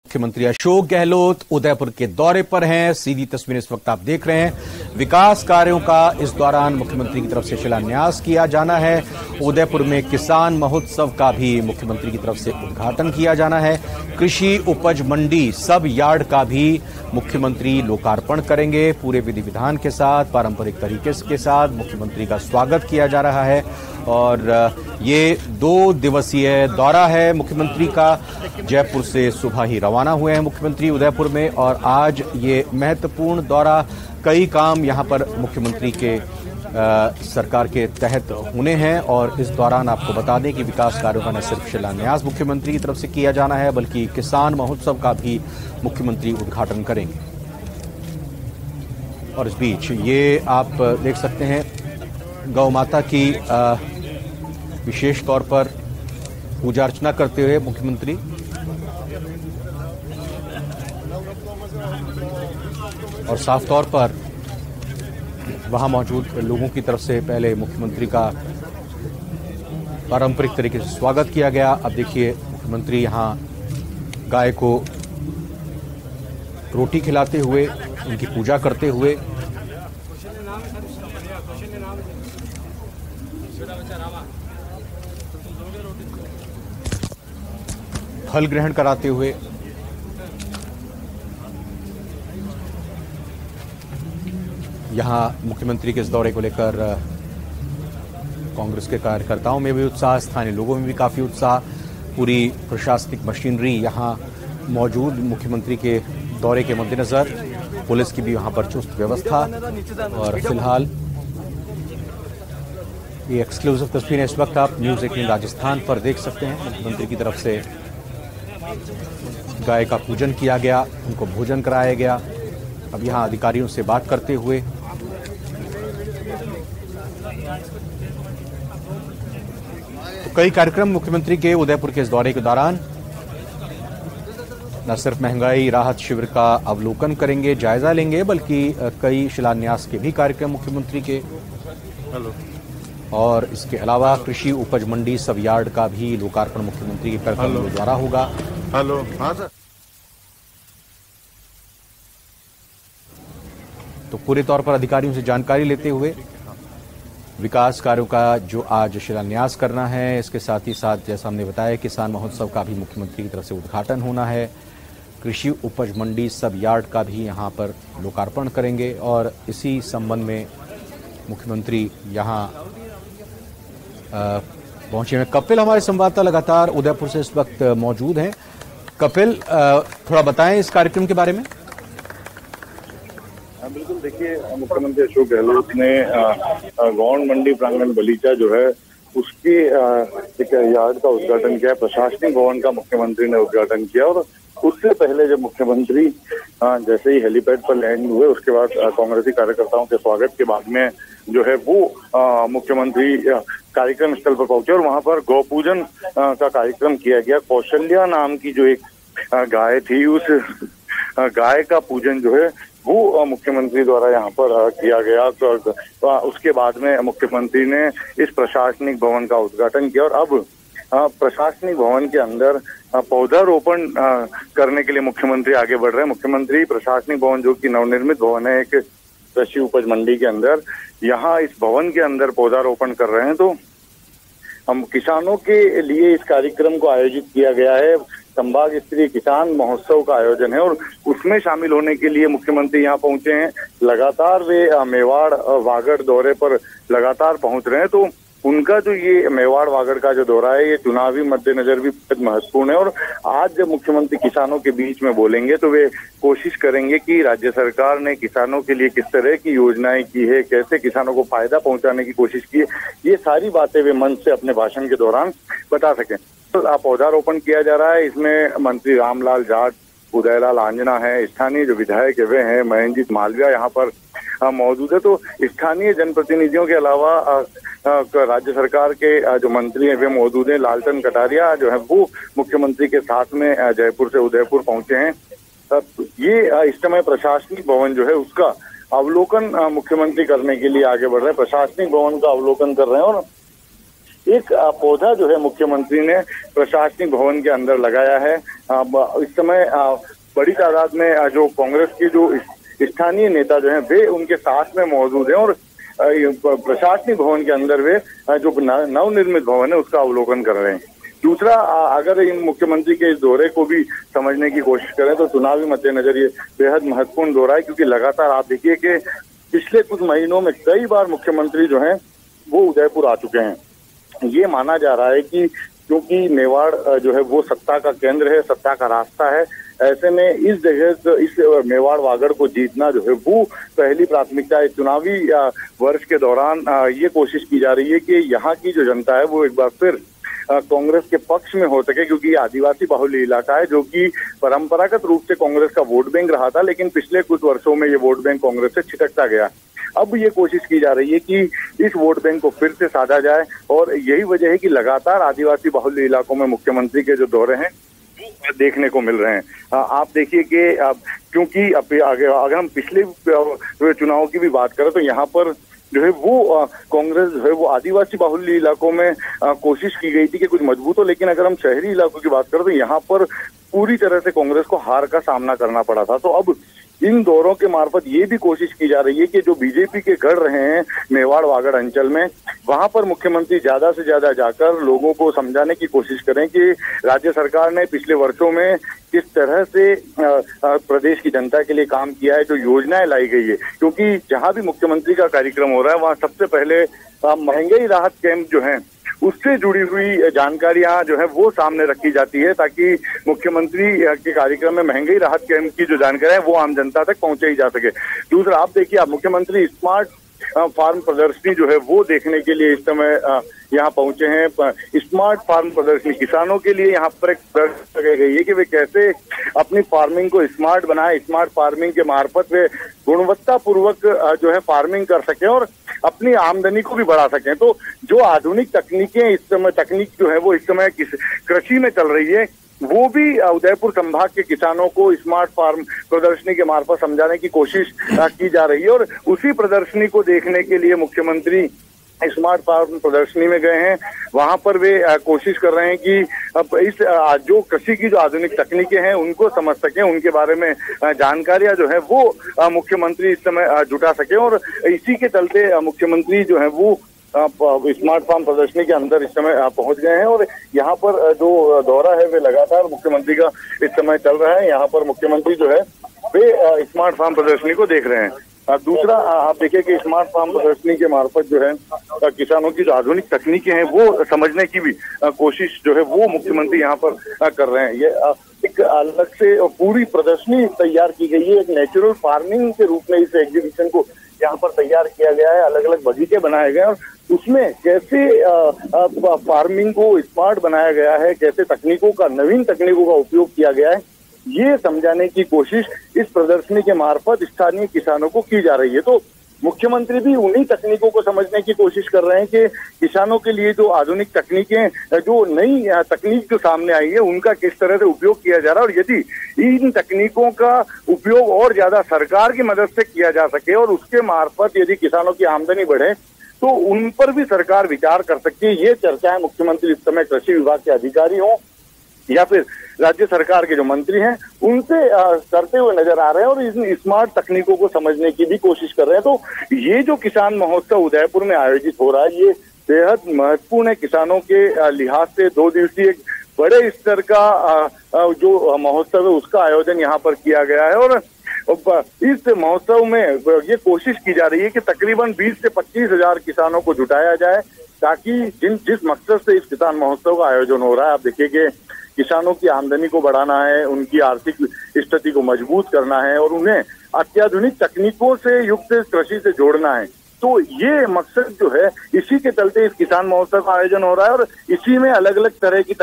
मुख्यमंत्री अशोक गहलोत उदयपुर के दौरे पर हैं। सीधी तस्वीरें इस वक्त आप देख रहे हैं। विकास कार्यों का इस दौरान मुख्यमंत्री की तरफ से शिलान्यास किया जाना है। उदयपुर में किसान महोत्सव का भी मुख्यमंत्री की तरफ से उद्घाटन किया जाना है। कृषि उपज मंडी सब यार्ड का भी मुख्यमंत्री लोकार्पण करेंगे। पूरे विधि विधान के साथ, पारंपरिक तरीके के साथ मुख्यमंत्री का स्वागत किया जा रहा है। और ये 2 दिवसीय दौरा है मुख्यमंत्री का। जयपुर से सुबह ही रवाना हुए हैं मुख्यमंत्री उदयपुर में, और आज ये महत्वपूर्ण दौरा, कई काम यहां पर मुख्यमंत्री के सरकार के तहत होने हैं। और इस दौरान आपको बता दें कि विकास कार्यों का न सिर्फ शिलान्यास मुख्यमंत्री की तरफ से किया जाना है, बल्कि किसान महोत्सव का भी मुख्यमंत्री उद्घाटन करेंगे। और इस बीच ये आप देख सकते हैं गौ माता की विशेष तौर पर पूजा अर्चना करते हुए मुख्यमंत्री। और साफ तौर पर वहां मौजूद लोगों की तरफ से पहले मुख्यमंत्री का पारंपरिक तरीके से स्वागत किया गया। अब देखिए मुख्यमंत्री यहां गाय को रोटी खिलाते हुए, उनकी पूजा करते हुए, फल ग्रहण कराते हुए, यहां मुख्यमंत्री के इस दौरे को लेकर कांग्रेस के कार्यकर्ताओं में भी उत्साह, स्थानीय लोगों में भी काफी उत्साह। पूरी प्रशासनिक मशीनरी यहां मौजूद मुख्यमंत्री के दौरे के मद्देनजर, पुलिस की भी वहां पर चुस्त व्यवस्था। और फिलहाल ये एक्सक्लूसिव तस्वीरें इस वक्त आप न्यूज़ 18 राजस्थान पर देख सकते हैं। मुख्यमंत्री की तरफ से गाय का पूजन किया गया, उनको भोजन कराया गया। अब यहां अधिकारियों से बात करते हुए तो कई कार्यक्रम मुख्यमंत्री के उदयपुर के इस दौरे के दौरान, न सिर्फ महंगाई राहत शिविर का अवलोकन करेंगे, जायजा लेंगे, बल्कि कई शिलान्यास के भी कार्यक्रम मुख्यमंत्री के। और इसके अलावा कृषि उपज मंडी सब यार्ड का भी लोकार्पण मुख्यमंत्री के कार्यक्रम द्वारा होगा। हाँ सर। तो पूरे तौर पर अधिकारियों से जानकारी लेते हुए विकास कार्यों का जो आज शिलान्यास करना है, इसके साथ ही साथ जैसा हमने बताया किसान महोत्सव का भी मुख्यमंत्री की तरफ से उद्घाटन होना है। कृषि उपज मंडी सब यार्ड का भी यहां पर लोकार्पण करेंगे। और इसी संबंध में मुख्यमंत्री यहां पहुंचे हैं। कपिल हमारे संवाददाता लगातार उदयपुर से इस वक्त मौजूद हैं। कपिल, थोड़ा बताएं इस कार्यक्रम के बारे में। बिल्कुल, देखिए मुख्यमंत्री अशोक गहलोत ने गौण मंडी प्रांगण बलीचा जो है उसकी एक यार्ड का उद्घाटन किया। प्रशासनिक भवन का मुख्यमंत्री ने उद्घाटन किया। और उससे पहले जब मुख्यमंत्री जैसे ही हेलीपैड पर लैंड हुए, उसके बाद कांग्रेसी कार्यकर्ताओं के स्वागत के बाद में जो है वो मुख्यमंत्री कार्यक्रम स्थल पर पहुंचे और वहां पर गौ पूजन का कार्यक्रम किया गया। कौशल्या नाम की जो एक गाय थी, उस गाय का पूजन जो है वो मुख्यमंत्री द्वारा यहाँ पर किया गया। तो उसके बाद में मुख्यमंत्री ने इस प्रशासनिक भवन का उद्घाटन किया। और अब प्रशासनिक भवन के अंदर पौधारोपण करने के लिए मुख्यमंत्री आगे बढ़ रहे हैं। मुख्यमंत्री प्रशासनिक भवन जो कि नवनिर्मित भवन है एक कृषि उपज मंडी के अंदर, यहाँ इस भवन के अंदर पौधारोपण कर रहे हैं। तो हम किसानों के लिए इस कार्यक्रम को आयोजित किया गया है। संभाग स्तरीय किसान महोत्सव का आयोजन है और उसमें शामिल होने के लिए मुख्यमंत्री यहाँ पहुंचे हैं। लगातार वे मेवाड़ वागड़ दौरे पर लगातार पहुंच रहे हैं। तो उनका जो ये मेवाड़ वागड़ का जो दौरा है, ये चुनावी मद्देनजर भी बहुत महत्वपूर्ण है। और आज जब मुख्यमंत्री किसानों के बीच में बोलेंगे तो वे कोशिश करेंगे कि राज्य सरकार ने किसानों के लिए किस तरह की योजनाएं की है, कैसे किसानों को फायदा पहुंचाने की कोशिश की है, ये सारी बातें वे मंच से अपने भाषण के दौरान बता सकें। तो पौधारोपण किया जा रहा है। इसमें मंत्री रामलाल जाट, उदयलाल आंजना है, स्थानीय जो विधायक है वे हैं, महेंद्रजीत मालविया यहाँ पर मौजूद है। तो स्थानीय जनप्रतिनिधियों के अलावा राज्य सरकार के जो मंत्री हैं वे मौजूद हैं। लालचंद कटारिया जो है वो मुख्यमंत्री के साथ में जयपुर से उदयपुर पहुंचे हैं। ये इस समय प्रशासनिक भवन जो है उसका अवलोकन मुख्यमंत्री करने के लिए आगे बढ़ रहे हैं। प्रशासनिक भवन का अवलोकन कर रहे हैं और एक पौधा जो है मुख्यमंत्री ने प्रशासनिक भवन के अंदर लगाया है। इस समय बड़ी तादाद में जो कांग्रेस के जो स्थानीय नेता जो हैं वे उनके साथ में मौजूद हैं और प्रशासनिक भवन के अंदर वे जो नवनिर्मित भवन है उसका अवलोकन कर रहे हैं। दूसरा, अगर इन मुख्यमंत्री के इस दौरे को भी समझने की कोशिश करें तो चुनावी मद्देनजर ये बेहद महत्वपूर्ण दौरा है, क्योंकि लगातार आप देखिए कि पिछले कुछ महीनों में कई बार मुख्यमंत्री जो हैं वो उदयपुर आ चुके हैं। ये माना जा रहा है कि क्योंकि मेवाड़ जो है वो सत्ता का केंद्र है, सत्ता का रास्ता है, ऐसे में इस जगह इस मेवाड़ वागड़ को जीतना जो है वो पहली प्राथमिकता है। चुनावी वर्ष के दौरान ये कोशिश की जा रही है कि यहाँ की जो जनता है वो एक बार फिर कांग्रेस के पक्ष में हो सके, क्योंकि ये आदिवासी बाहुल्य इलाका है जो कि परंपरागत रूप से कांग्रेस का वोट बैंक रहा था, लेकिन पिछले कुछ वर्षों में ये वोट बैंक कांग्रेस से छिटकता गया। अब ये कोशिश की जा रही है कि इस वोट बैंक को फिर से साधा जाए और यही वजह है कि लगातार आदिवासी बाहुल्य इलाकों में मुख्यमंत्री के जो दौरे हैं देखने को मिल रहे हैं। आप देखिए कि क्योंकि अगर हम पिछले चुनाव की भी बात करें तो यहाँ पर जो है वो कांग्रेस जो है वो आदिवासी बाहुल्य इलाकों में कोशिश की गई थी कि कुछ मजबूत हो, लेकिन अगर हम शहरी इलाकों की बात करें तो यहाँ पर पूरी तरह से कांग्रेस को हार का सामना करना पड़ा था। तो अब इन दौरों के मार्फत ये भी कोशिश की जा रही है कि जो बीजेपी के गढ़ रहे हैं मेवाड़ वागड़ अंचल में, वहां पर मुख्यमंत्री ज्यादा से ज्यादा जाकर लोगों को समझाने की कोशिश करें कि राज्य सरकार ने पिछले वर्षों में किस तरह से प्रदेश की जनता के लिए काम किया है, जो योजनाएं लाई गई है। क्योंकि जहां भी मुख्यमंत्री का कार्यक्रम हो रहा है वहां सबसे पहले महंगाई राहत कैंप जो है उससे जुड़ी हुई जानकारियां जो है वो सामने रखी जाती है, ताकि मुख्यमंत्री के कार्यक्रम में महंगाई राहत कैंप की जो जानकारी है वो आम जनता तक पहुंचाई जा सके। दूसरा, आप देखिए, आप मुख्यमंत्री स्मार्ट फार्म प्रदर्शनी जो है वो देखने के लिए इस समय यहाँ पहुंचे हैं। स्मार्ट फार्म प्रदर्शनी किसानों के लिए यहाँ पर एक प्रदर्शनी लगाई गई है कि वे कैसे अपनी फार्मिंग को स्मार्ट बनाए, स्मार्ट फार्मिंग के मार्फत वे गुणवत्ता पूर्वक जो है फार्मिंग कर सकें और अपनी आमदनी को भी बढ़ा सकें। तो जो आधुनिक तकनीकें इस समय तकनीक जो है वो इस समय कृषि में चल रही है, वो भी उदयपुर संभाग के किसानों को स्मार्ट फार्म प्रदर्शनी के मार्फत समझाने की कोशिश की जा रही है। और उसी प्रदर्शनी को देखने के लिए मुख्यमंत्री स्मार्ट फार्म प्रदर्शनी में गए हैं। वहां पर वे कोशिश कर रहे हैं कि अब इस जो कृषि की जो आधुनिक तकनीकें हैं उनको समझ सकें, उनके बारे में जानकारियां जो है वो मुख्यमंत्री इस समय जुटा सकें। और इसी के चलते मुख्यमंत्री जो है वो स्मार्ट फार्म प्रदर्शनी के अंदर इस समय पहुंच गए हैं और यहाँ पर जो दौरा है वे लगातार मुख्यमंत्री का इस समय चल रहा है। यहाँ पर मुख्यमंत्री जो है वे स्मार्ट फार्म प्रदर्शनी को देख रहे हैं। दूसरा, आप देखिए कि स्मार्ट फार्म प्रदर्शनी के मार्फत जो है किसानों की जो आधुनिक तकनीकें हैं वो समझने की भी कोशिश जो है वो मुख्यमंत्री यहाँ पर कर रहे हैं। ये एक अलग से पूरी प्रदर्शनी तैयार की गई है, एक नेचुरल फार्मिंग के रूप में इस एग्जीबिशन को यहाँ पर तैयार किया गया है। अलग अलग बगीचे बनाए गए हैं और उसमें कैसे फार्मिंग को स्मार्ट बनाया गया है, कैसे तकनीकों का नवीन तकनीकों का उपयोग किया गया है, ये समझाने की कोशिश इस प्रदर्शनी के मार्फत स्थानीय किसानों को की जा रही है। तो मुख्यमंत्री भी उन्हीं तकनीकों को समझने की कोशिश कर रहे हैं कि किसानों के लिए जो आधुनिक तकनीकें, जो नई तकनीक जो सामने आई है, उनका किस तरह से उपयोग किया जा रहा है और यदि इन तकनीकों का उपयोग और ज्यादा सरकार की मदद से किया जा सके और उसके मार्फत यदि किसानों की आमदनी बढ़े तो उन पर भी सरकार विचार कर सकती है। ये चर्चाएं मुख्यमंत्री इस समय कृषि विभाग के अधिकारी हों या फिर राज्य सरकार के जो मंत्री हैं उनसे करते हुए नजर आ रहे हैं और इन स्मार्ट तकनीकों को समझने की भी कोशिश कर रहे हैं। तो ये जो किसान महोत्सव उदयपुर में आयोजित हो रहा है ये बेहद महत्वपूर्ण है किसानों के लिहाज से। 2 दिवसीय एक बड़े स्तर का जो महोत्सव है उसका आयोजन यहाँ पर किया गया है और इस महोत्सव में ये कोशिश की जा रही है कि तकरीबन 20 से 25 हजार किसानों को जुटाया जाए, ताकि जिस मकसद से इस किसान महोत्सव का आयोजन हो रहा है, आप देखिए कि किसानों की आमदनी को बढ़ाना है, उनकी आर्थिक स्थिति को मजबूत करना है और उन्हें अत्याधुनिक तकनीकों से युक्त कृषि से जोड़ना है। तो ये मकसद जो है, इसी के चलते इस किसान महोत्सव का आयोजन हो रहा है और इसी में अलग अलग तरह की